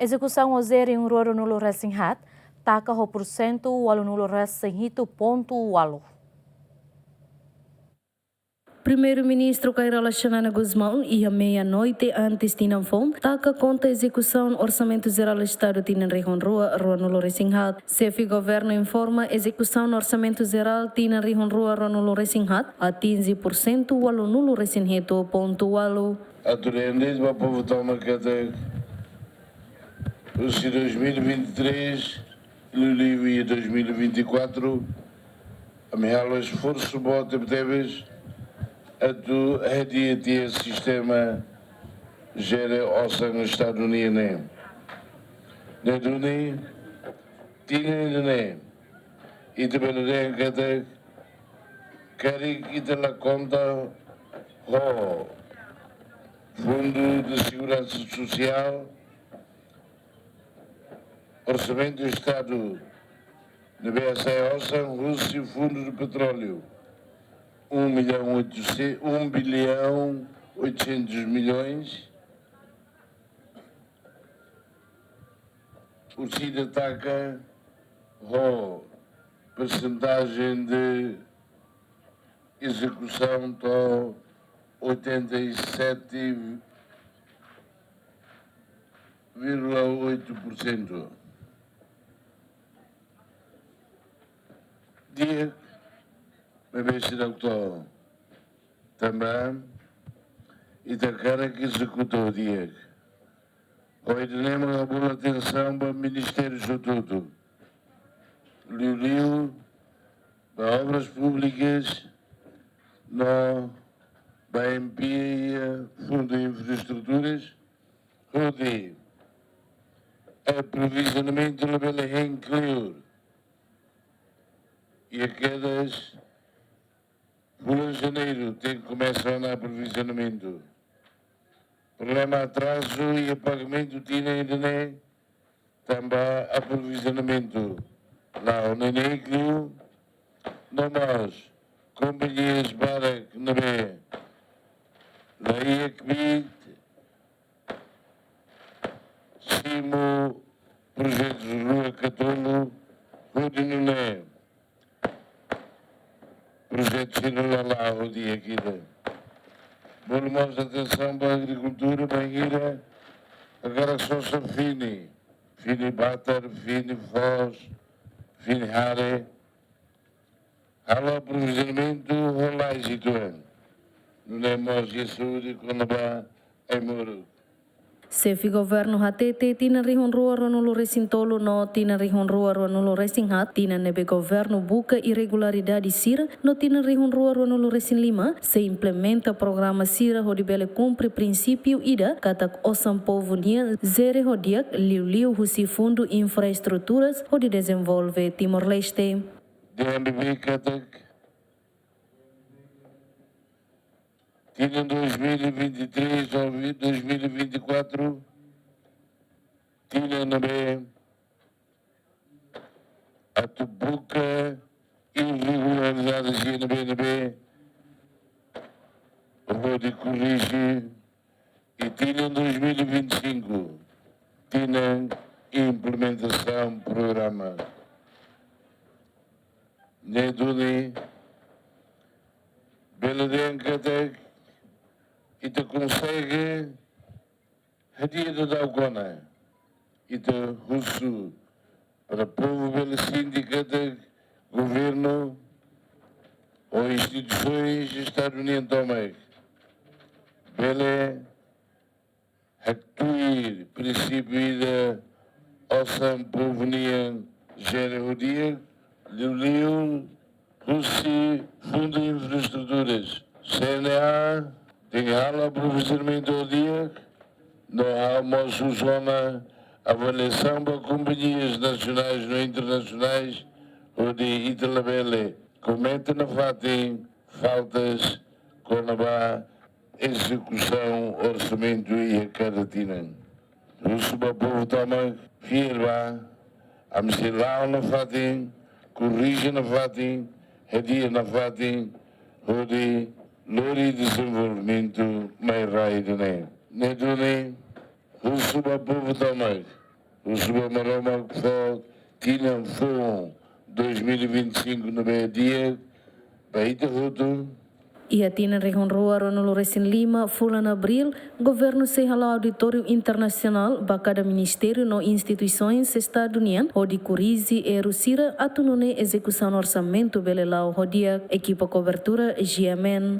Execução ozer em Roro nulo resinhat, taka ho porcento walu nulo resinhito ponto walu. Primeiro-Ministro Cairala Xanana Guzmão e à meia-noite antes de Tinanfom, taca conta a execução Orçamento Geral do Estado de Rihon Rua nulo resinhat. Chefe Governo informa execução Orçamento Geral de Rihon Rua nulo resinhat, atinge porcento walu nulo resinhito ponto walu. A Turendes, o povo toma que até os 2023, Lulio e 2024, a minha esforço bota teves a do redia sistema gera ossa no Estado Unido. Neduni tinha né e de beleza que até querem que te la conta o Fundo de Segurança Social, Orçamento do Estado na BSA Ossa, Rússia, Fundo do Petróleo, 1 bilhão 800 milhões. O CID ataca a percentagem de execução de 87,8%. Dia, me vejo doutor, também, e da cara que executou o dia. Hoje temos a boa atenção para o Ministério do Tudo. Liu para obras públicas, no BNP, Fundo de Infraestruturas, onde aprovisionamento da Belém Clear e a quedas por janeiro tem que começar a aprovisionamento. Problema atraso e apagamento tinha ainda nem também aprovisionamento. Lá o Neném Clear, não mais companhias Barak na B. Daí é que Simo, projetos de Rua Catolo, Rudinuné, projetos de lá o dia aqui. Volumos de atenção para a agricultura, banheira, agora só são Fini Bater, Fini Foz, Fini Hare, alô aprovisionamento, olá e situando. Não é mais isso quando vai em Muro. Chefe Governo HTT tina Rihon Rua nulo resintolo no tina Rihon Rua nulo resinghat tina nebe Governo buka irregularidade sira no tina Rihon Rua nulo resin lima se implementa programa sira hodibele cumpre princípio ida katak osam povo nia zere hodiak liu husi fundo infraestruturas hodi desenvolve Timor-Leste. DMB katak tinha 2023 ou 2024, tinha na B a tubuca irregularidades na BNB, vou de corrigir, e tinha 2025, tinha implementação programa. Neduni, Beladencatek, e te consegue hadia de Dalgona e te russo para o povo pela sindicato, governo ou instituições do Estado Unido também. Pela actuir princípio da Ossam Povo Nian Gera Rodia, Liu, Russi, Fundo de Infraestruturas, CNA, tem ala aprovisionamento ao dia, não há uma zona avaliação para companhias nacionais ou internacionais, onde Italabele comenta na FATEM faltas com a execução, orçamento e a caratina. Russo para o povo toma firma, a lá na FATEM, corrige na FATEM, redia na FATEM, onde Lori desenvolvimento mais rápido, né? Nedune, Russo para o povo também. o Subamaroma que foi Tina Fon 2025 no meio-dia, para Itaúto. Ia tina rihon rua ronolo resin 5 bulan Abril, governo sehala auditório internacional bakada ministério no instituições estadunian o di kurizi e rusira atunune execução orçamento belelau hodia equipa cobertura GMN.